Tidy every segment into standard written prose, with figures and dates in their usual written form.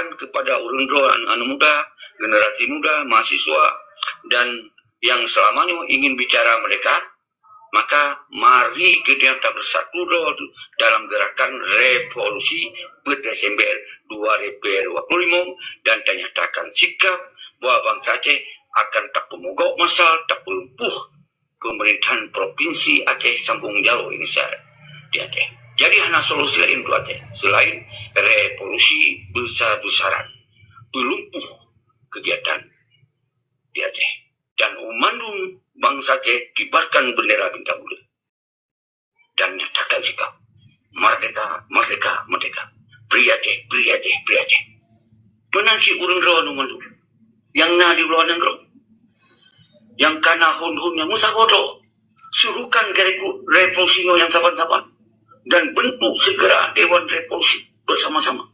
pesan kepada urun-urun anak-anak muda, generasi muda, mahasiswa, dan yang selamanya ingin bicara mereka, maka mari kita bersatu dalam gerakan revolusi pada Desember 2025 dan nyatakan sikap bahwa bangsa Aceh akan tak pemogok masal, tak pelumpuh pemerintahan provinsi Aceh sambung jauh ini di Aceh. Jadi hanya solusi lain untuk Aceh selain revolusi besar-besaran, pelumpuh kegiatan di Aceh. Dan umandung bangsa Aceh kibarkan bendera bintang muda dan nyatakan sikap merdeka, merdeka, merdeka. Pria Aceh, pria Aceh, pria Aceh. Penanci urun rawan umandung yang na di luar negeri, yang kana hun-hun yang musa bodoh, suruhkan revolusinya yang saban-saban dan bentuk segera Dewan Revolusi bersama-sama.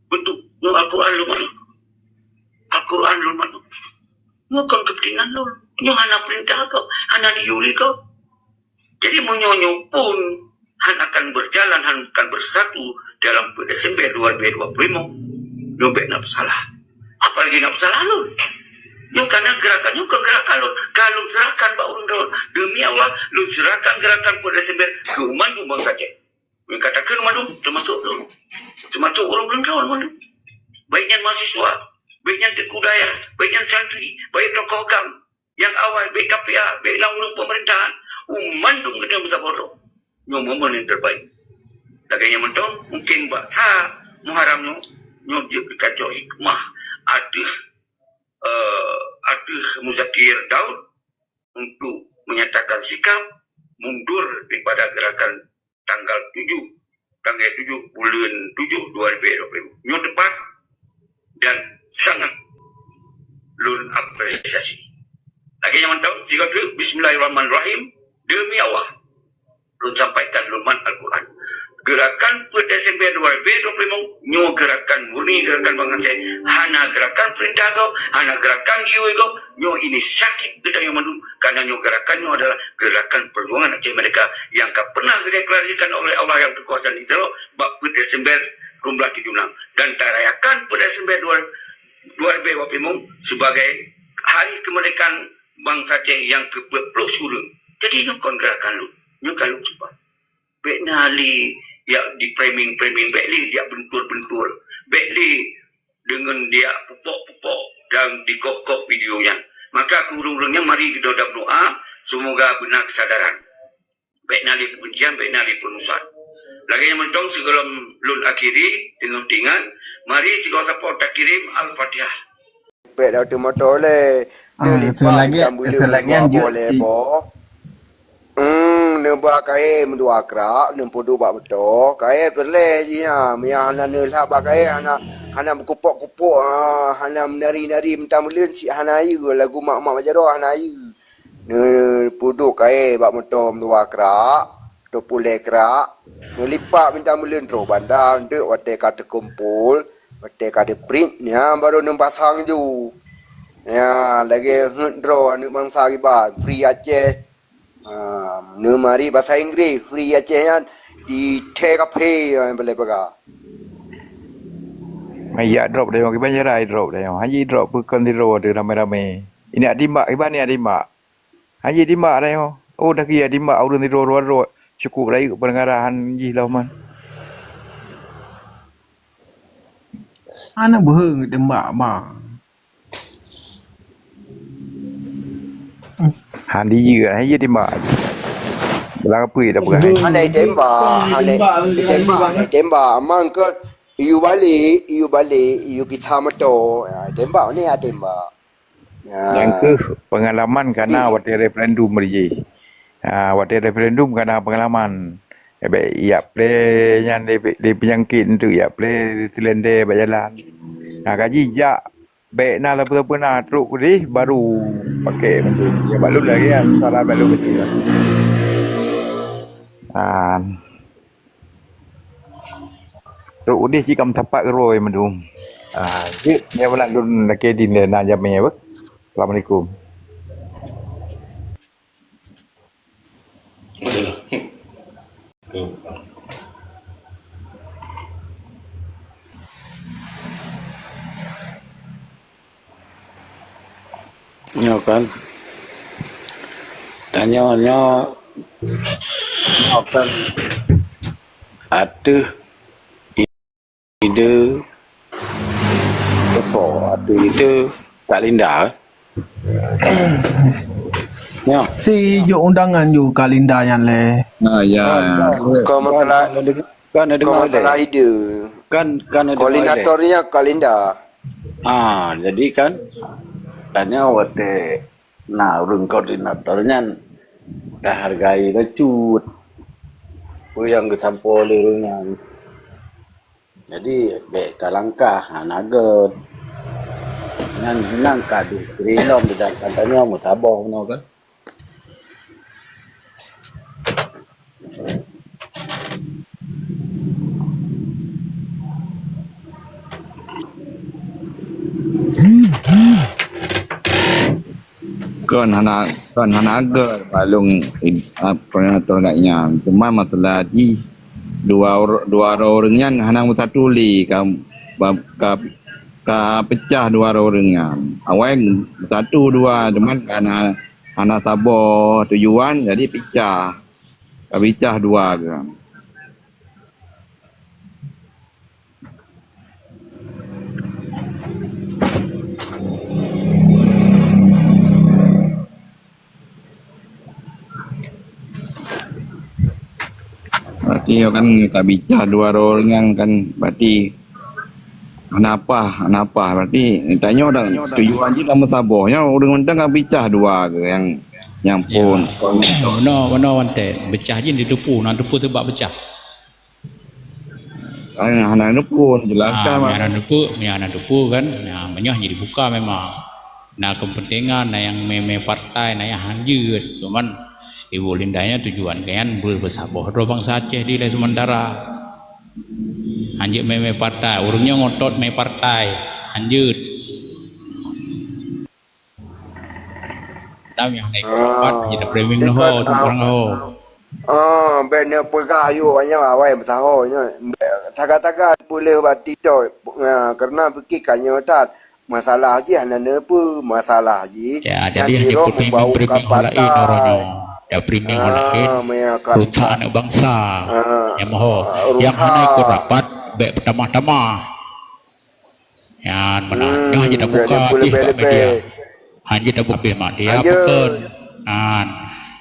Bentuk Al-Quran lu mana? Al-Quran lu mana? Bukan kepentingan lo, nyo hana perintah kau, hana diuli kau. Jadi menyonyo pun hana akan berjalan, hana akan bersatu dalam Desember 2025. Nyo bek nak salah, apalagi nak salah lo. Nyo karena gerakannya bukan gerakan lo. Kalau serahkan Pak Urun demi Allah, lo serahkan gerakan pada Desember ke Mandu bangsa Aceh. Yang katakan Mandu termasuk lo, termasuk orang-orang Mandu. Baiknya mahasiswa, baiknya Tengku Daya, baiknya santri, baik tokoh agama yang awal, baik KPA, baik langsung pemerintahan, umandung kita besar bodoh. Nyo momen yang terbaik. Laganya mentong, mungkin bahasa Muharramnya, nyo dikacau hikmah, aduh Muzakir Daud untuk menyatakan sikap mundur daripada gerakan tanggal 7 bulan 7 2020. Nyo tepat dan sangat lun apresiasi. Lagi yang mantap, Bismillahirrahmanirrahim. Demi Allah, lun sampaikan luman Al-Quran. Gerakan pada Desember 2025, nyo gerakan murni, gerakan bangsa Aceh. Hana gerakan perintah kau, hana gerakan iu kau, nyo ini sakit kita yang mandu. Karena nyo gerakan nyo adalah gerakan perjuangan Aceh mereka yang tak pernah dideklarasikan oleh Allah yang berkuasa itu. Bab Desember 2076 dan terayakan pada Desember 2025 sebagai hari kemerdekaan bangsa Aceh yang ke-20. Jadi nyo kon gerakan lu, nyo kalau cepat. Bek nali ya di framing bek li dia bentur bek dengan dia pupok dan dikoh-koh videonya. Maka kurung-kurungnya mari kita berdoa semoga benar kesadaran. Bek nali kebencian, bek nali penusan. Lagi yang mentong sebelum lun akhiri dengan tingan, mari si kau support tak kirim Al-Fatihah. Bek dah tu motor le. Selagi boleh boh. Nemba kai mendu akra, nempodo bak beto, kai perle ji ha, mia hana nelah bak kai hana kupok-kupok, hana menari-nari mentang melun si hana ayu lagu mak-mak majaro hana ayu. Ne podo kai bak beto mendu akra, to pule kra, ne lipak mentang melun tro bandar ndek wate kata kumpul, wate kata print nya baru nempasang ju. Ya, lagi hendro anu bangsa ribat, free Aceh. Mari bahasa Inggeris free Aceh kan di take up yang boleh pakai. Ayat drop deh, kita banyak rai drop deh. Haji drop bukan di road rame-rame. Ini adimak, iban ni adimak. Haji adimak deh. Oh dah kira adimak urun di road cukup lagi pengarahan ji lah man. Anak beheng demak mah. Handi juga, haji adimak. Belang apa dah bukan? Handai tembak. Amang ke iu balik, iu kita motor. Tembak ni ada tembak. Yang ke pengalaman karena waktu referendum berji. Waktu referendum karena pengalaman. Ya play yang di penyangkit tu ya play silender berjalan. Kaji jak baik nak apa-apa nak teruk ni baru pakai macam ni. Ya baru lagi kan salah baru betul. Teruk ni jika tapak roy mendum. Dia nak dun nak kedin nak jamai apa? Assalamualaikum. Nyo kan tanya nyo kan ada ide apa ada ide tak linda nyo Si jo undangan ju Kalinda yang le. Kau masalah kan ada kau dengar masalah deh ide. kan ada dengar deh Koordinatornya Kalinda. jadi kan tanya wate nah urung koordinatornya dah hargai lecut yang kesampo lirungnya jadi tak langkah naga nan senang kadu krilom tidak katanya mau tabah no kan kan hana agar balung koordinator agaknya cuma masalah di dua orangnya hana satu li ka pecah dua orangnya awal satu dua cuman karena hana sabo tujuan jadi pecah dua ke berarti kan kita bicara dua orang kan berarti kenapa berarti tanya orang tujuan je nama sabohnya orang mentang kan bicara dua ke yang pun Mana wante pecah je di depu, nak depu sebab pecah. anak pun jelaskan Anak depu kan, menyah jadi buka memang. Nah kepentingan, nah yang meme partai, nah yang hanjut, cuman Ibu Lindanya tujuan kalian bersaboh do bangsa Aceh di Lai Sumantara. Hanjut meme partai, urungnya ngotot meme partai, hanjut. Tahu yang naik rapat, jadi premium noh, tukang noh. Benar pegayu banyak awal bertahunya. Taga-taga boleh bati tu karena fikir kanyo tat masalah je hana apa masalah je. Ya, jadi hanya premium lain orangnya. Ya premium lain. Ruta anak bangsa. Yang mahu, yang hana ikut rapat, baik pertama-tama. Yang mana? Yang hanya dah buka di media. Hanya dah buka media bukan.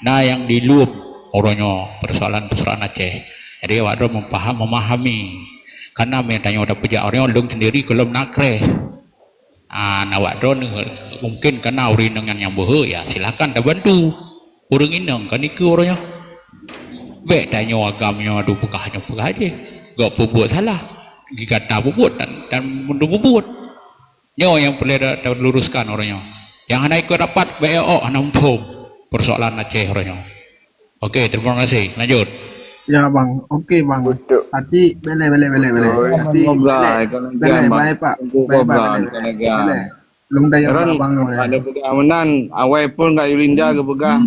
Nah yang di loop orangnya persoalan Aceh. Jadi wadah memahami. Karena tanya udah pejak orangnya lung sendiri kalau nakre. Nah wadah mungkin karena urin dengan yang bohong ya silakan dah bantu. Orang inang kan iku orangnya. Baik tanya agamanya aduh pekahnya pekah aja. Gak berbuat salah. Dikata berbuat dan mundur berbuat. Nyawa yang boleh luruskan orangnya. Yang anak ikut rapat BEO anak umpum persoalan Aceh orangnya. Okey, terima kasih. Lanjut. Ya bang, okey bang. Betul. Hati bele. Hati bele, baik pak. Bele. Lung daya bang. ada pegawanan awal pun kat Yulinda ke pegah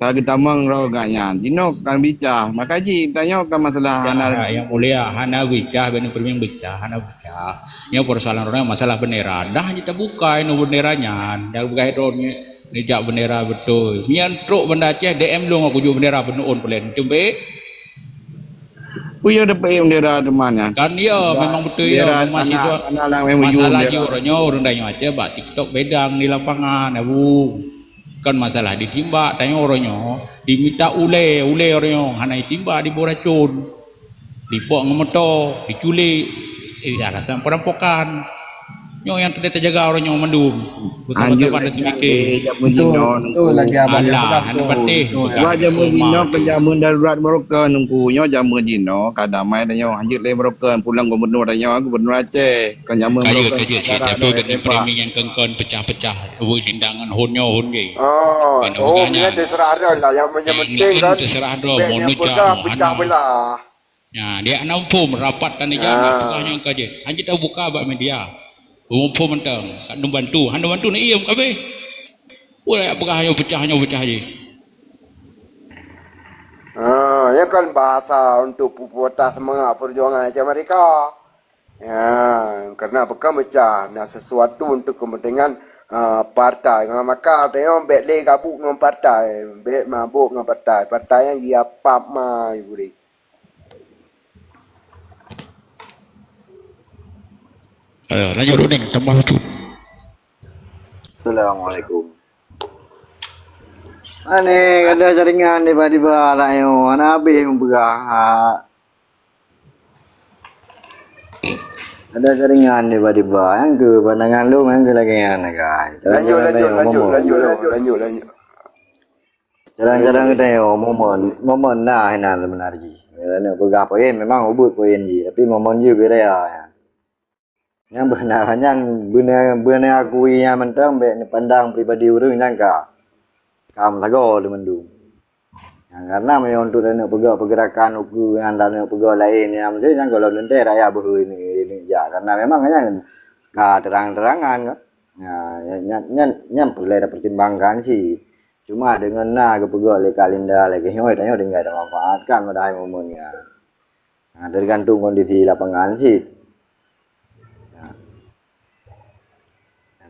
kalau kita mang roh gaknya dino kan bicara makaji tanya kan masalah hana Yang mulia hana bicah benar premium bicah hana bicah. Yang persoalan orangnya masalah bendera. Dah hanya terbuka ini benderanya. Dah buka hidronya. Nijak bendera betul. Mian truk benda Aceh DM lu aku jual bendera benuun pelan. Cumbe. punya dapat bendera di mana Kan ya memang betul ya mahasiswa. Masalah je orangnya orang daya Aceh bak TikTok bedang di lapangan abu. Kan masalah ditimbak tanya orangnya diminta ule orangnya hana ditimbak di boracun. Dipok ngemotor, diculik, alasan perampokan. Yang tidak terjaga orangnya mendum. Betul-betul ada mikir. Betul lagi abang. Alah, hanu patih. Gua jamu dino penjamun darurat Merokan nungkunya jamu dino kadamai danyo hanjut le Merokan pulang gubernur danyo gubernur Aceh kan jamu Merokan Itu dengan framing yang kengkon pecah-pecah. Lindangan honyo honge. Ni terserah dah lah yang penting kan. Terserah dah Yang pecah belah. Ya, dia nampum rapat dan dia nak tukahnya kaje. Hanjut dah buka bak media. Umum mentang, kat bantu, hanya bantu nak iya kabe. Boleh apakah hanya pecah je. Ya kan bahasa untuk pupuatan semangat perjuangan Aceh mereka. Ya, karena apakah macam nak sesuatu untuk kepentingan partai dengan makar tengok bet le kabuk dengan partai, bet mabuk dengan partai. Partai yang dia pap ma yuri. Lanjut Runing, tambah tu. Assalamualaikum. Ane ada jaringan tiba-tiba lah yo, ana habis berah. Ada jaringan tiba-tiba yang ke pandangan lu yang ke lagi yang naga. Lanjut. Jarang-jarang kita yo momen nah hina sebenarnya. Kerana berah poin memang ubut poin je, tapi momen je beda ya. Yang benar benar akui yang mentang pandang pribadi orang yang kam lago di mendung. Yang karena memang untuk dana pergerakan uku yang dana pegawai lain yang mesti yang kalau nanti raya bahu ini ya karena memang yang terang-terangan kan. Yang perlu ada pertimbangkan sih. Cuma dengan ke pegawai kalinda lagi hoi tanya tinggal ada manfaat kan pada momennya. Nah, tergantung kondisi lapangan sih.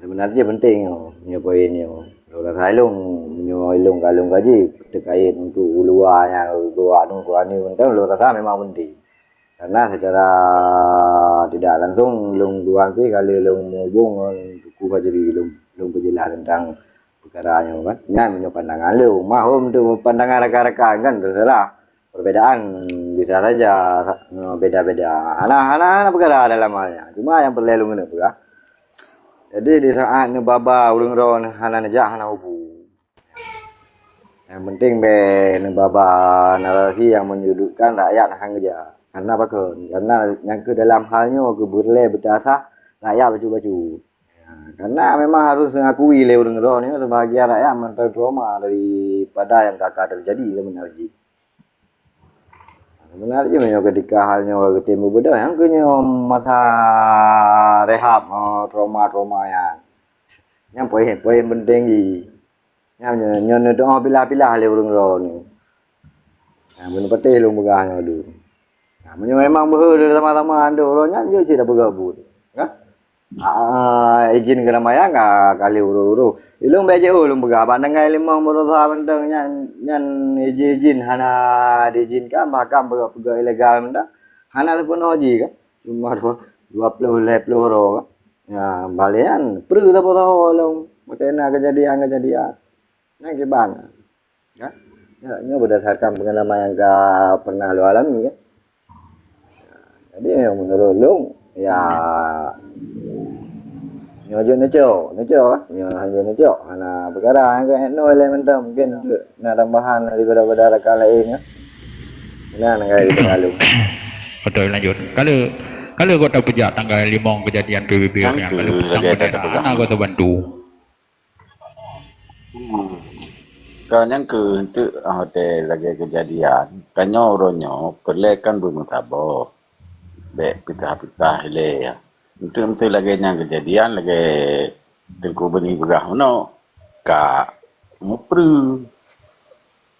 Sebenarnya penting punya poinnya. Kalau saya ilung kalung gaji terkait untuk uluannya gua ni penting lu rasa memang penting. Karena secara tidak langsung lung dua nanti kali lung ngobong buku jadi lung penjelasan tentang perkaranya kan. Nya pandangan lu, mahum tu pandangan rakan-rakan kan terserah. Perbedaan bisa saja beda-beda. Anak-anak perkara dalam halnya. Cuma yang perlu lu ngene pula. Jadi di saat nebaba urang ron hana najak hana ubu. Yang penting be nebaba narasi yang menyudutkan rakyat hang aja. Karena apa kan? Karena yang ke dalam halnya ke burle berdasar rakyat baju-baju. Ya, karena memang harus mengakui le urang ron ni sebagian rakyat mentrauma daripada yang kakak terjadi sebenarnya. Sebenarnya memang ketika halnya ketemu beda yang kenya masa rehab trauma yang poin penting di yang nyon doa bila-bila le urang ro ni. Nah, mun pete lu megahnya dulu. Nah, memang beheur sama-sama ando ro nya je sih dah bergabung. Kan? Izin keramaian kali uru-uru. Ilung beje ulung begah pandangan limang berusaha benteng nyan izin hana diizinkan mahkam pegawai ilegal mendak hana pun hoji kan cuma 20 ro kan ya balian perlu apa tahu long mutena kejadian yang gimana kan ya berdasarkan pengalaman yang pernah lo alami kan jadi menurut long ya nyojo ana perkara yang no elemental mungkin nak tambahan daripada rakan lain ya nah ngai terlalu Betul lanjut. Kalau kota pejak tanggal 5 kejadian PBB yang kalau petang kota bantu. Kan yang ke untuk hotel lagi kejadian tanya orangnya perlekan belum tabah baik pitah-pitah le ya untuk lagi yang kejadian lagi tengku benih begah no ka mupru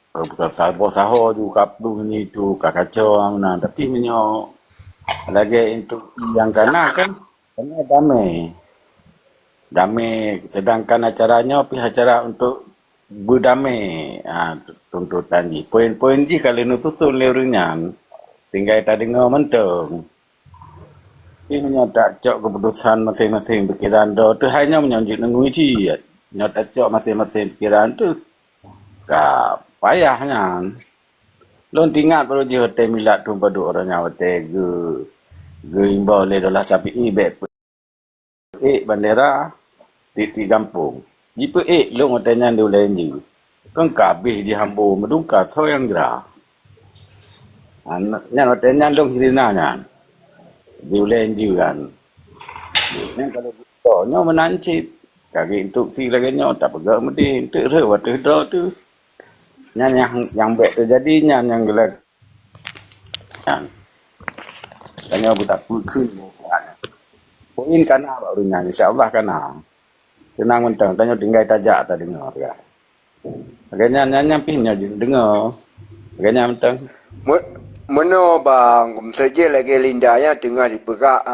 ka saho juga kaplu ni tu ka kacau mana tapi menyo lagi untuk yang karena damai sedangkan acaranya pihak acara untuk berdamai tuntutan ni poin-poin ji kalau nususun leurunyan tinggal tak dengar mentong. Ini tak cok keputusan masing-masing pikiran do tu hanya menyonjit nenguji nyata cok masing-masing pikiran tu ka payahnya lon tinggal perlu je hotel milat tu padu orangnya hotel ge imbau le dolah sapi ibek bandera di kampung jipe lo hotelnya do lenji kan kabeh di hambo medungka tho yang jera nya hotelnya dong hirinanya diulen juga kan. Yang kalau gitu, nyo menancip, kaki untuk si lagi nyo tak pegang mesti untuk rewat tu. Yang baik terjadi yang gelak. Tanya buta pukul. Poin kana baru nyanyi, insyaallah kana. Tenang mentang, tanya tinggal tajak tak dengar ya. Agaknya nyanyi pin nyo dengar. Agaknya mentang. Mana bang, saja lagi lindanya tengah diperak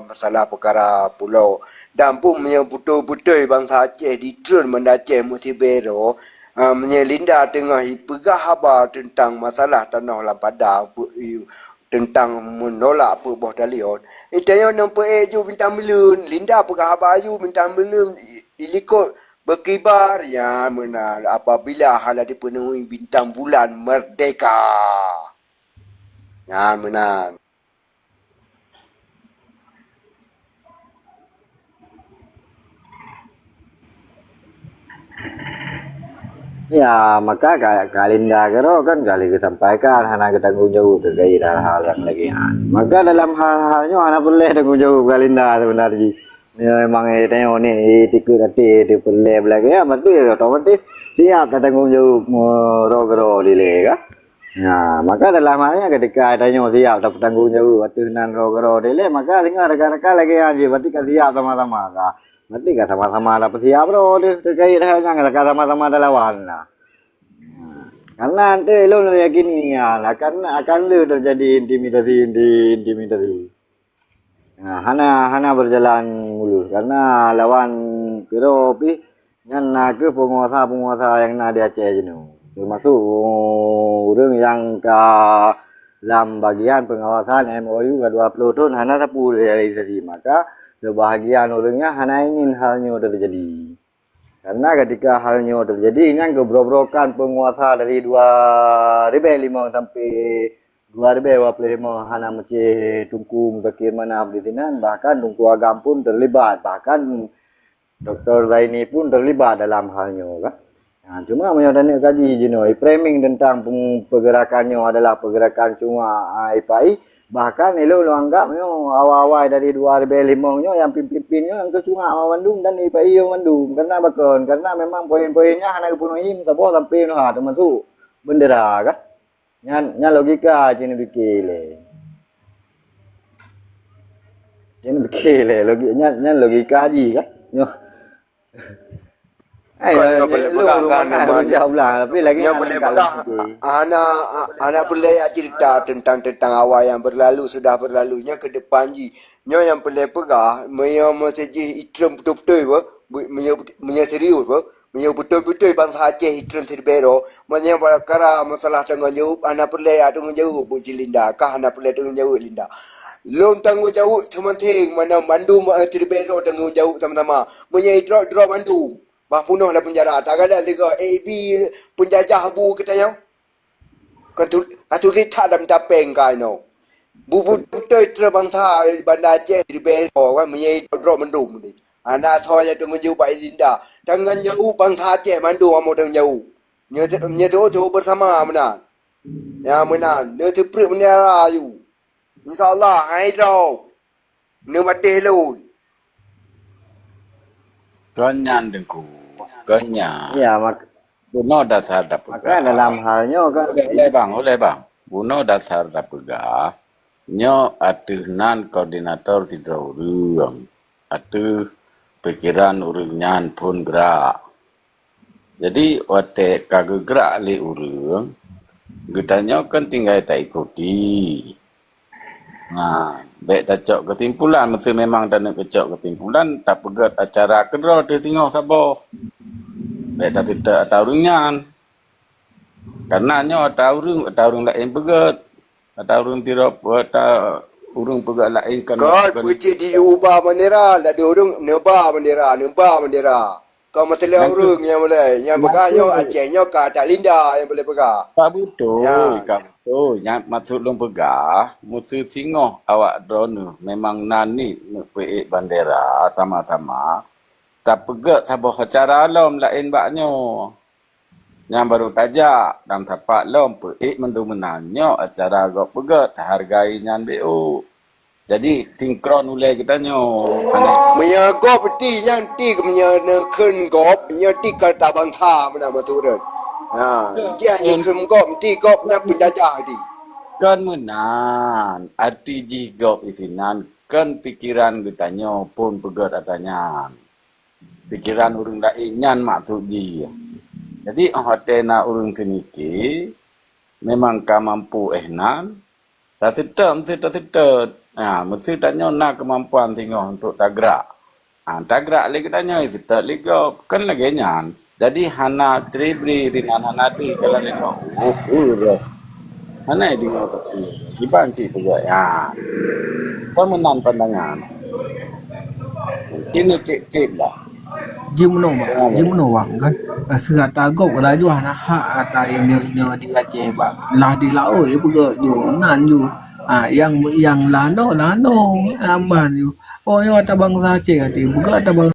masalah perkara pulau. Dan pun punya betul-betul bangsa Aceh di turun benda Aceh mesti bero. Punya linda tengah diperak haba tentang masalah tanah Padang tentang menolak perubahan talion. Itanya nampak ju bintang belun, linda perak haba ayu bintang belun ilikut berkibar ya benar apabila hala dipenuhi bintang bulan merdeka. Ya benar. Ya, maka Kalinda Gero kan kali disampaikan hanya kita tanggung jawab terkait hal-hal yang lagi. Maka dalam hal-halnya anak boleh tanggung jawab Kalinda sebenarnya. Ya, memang itu ni tikut hati itu boleh belakang ya, berarti otomatis siap tanggung jawab Gero dile kan. Nah, maka dalam halnya ketika tanya siap tak tanggung jawab waktu nan Gero dile, maka tinggal rekan-rekan lagi aja berarti kan siap sama-sama kan. Berarti kan sama-sama dapat siap bro terkait halnya kan sama-sama ada lawan lah. Karena nanti lo yakini ya, akan lo terjadi intimidasi. Nah, hana berjalan mulus karena lawan kira pi nyan ke penguasa yang na di Aceh jenuh. Termasuk orang yang ke dalam bagian pengawasan MOU ke-20 tahun hana 10 realisasi maka kebahagiaan orangnya hanya ingin halnya terjadi. Karena ketika halnya terjadi, yang kebrobrokan penguasa dari 2005 sampai 2025 hanya macam tungku mutakir mana di sini, bahkan tungku agam pun terlibat, bahkan Dr. Zaini pun terlibat dalam halnya. Kan? Nah, cuma menyodani kaji jenoi framing tentang pergerakannya adalah pergerakan cuma IPI. Bahkan lo anggap awal-awal dari 2005 yang pimpinnya yang kecuma Bandung dan IPI Bandung karena bakon karena memang poin-poinnya hanya dipenuhi sabah sampai termasuk bendera kan nya logika cina bikile nya logika haji kan Kau boleh pegang kan jawablah tapi lagi yang boleh pegang anak boleh cerita tentang awal yang sudah berlalunya ke depan ji yang boleh pegang mesti itram betul-betul serius betul-betul bangsa Aceh itram terbero perkara masalah tanggung jawab anak boleh tanggung jawab Bu Cilinda kah anak boleh tanggung jawab Linda Long tanggung jawab sementing mana Bandung terbero tanggung jawab sama-sama drop Bandung Punuh lah penjara. Tak ada juga AB penjajah bu kita yang. Katu rita dalam tapeng kau no. Bubu betul terbangsa bandar Aceh di Bero kan menyai drop mendung ni. Anak saya tunggu jauh Pak Linda. Tangan jauh bangsa Aceh mandu amu tengah jauh. Nyetu bersama mana. Ya mana. Nyetu perut menara you. InsyaAllah hai tau. Nematih lu. Konyan dengku. Konyan. Ya, Buno dasar dapat. maka dalam halnya kan Oleh bang. Buno dasar dapat. Nyo atuhnan koordinator tidak urung. Atuh pikiran urungan pun gerak. Jadi wate kagak gerak li urung. Gutanya kan tinggal tak ikuti. Nah, baik tak cok ketimpulan, mesti memang tak nak kecok ketimpulan, tak pegat acara kedua tu tengok sabar. Baik tak tidak atau runyan. Karena nyo atau urung lain pegat. Atau urung tirap, atau urung pegat lain kan. Kau puji diubah bendera, ada orang nebah bendera. Kau masalah orang yang boleh, yang pegahnya Acehnya kata Linda yang boleh pegah. Tak betul, Ya. betul. Yang maksud long pegah, musuh singoh awak drone memang nani nupeik bandera sama-sama. Tak pegat sabah acara lom lain baknyo. Yang baru tajak dalam tapak lom peik mendominannya acara gok pegat hargai nyan BO. Jadi sinkron ulai kita nyo. Menyagop ti yang ti menyenekan gop, ti kata bangsa mana maturan. Ha, dia nyekem gop ti gop nak penjajah ti. Kan menan, arti jigop isinan, kan pikiran kita nyo pun pegat atanya. Pikiran urung lainnya maksud ji. Jadi hotena urung teniki memang ka mampu ehnan Tak tetap. Mesti tanya nak kemampuan tengok untuk tagrak. Tagrak lagi tanya itu tak lagi kan lagi nyan. Jadi hana tribri dengan hana di kalau tengok. Hana di tengok tapi dibanci juga ya. Pemenan pandangan. Kini cip lah. Gimana bang kan serat agak laju anak hak atai ne di Aceh bang lah di laut ya juga ju nan ju yang lano aman ju oh yo ta bangsa Aceh ati buka ta bang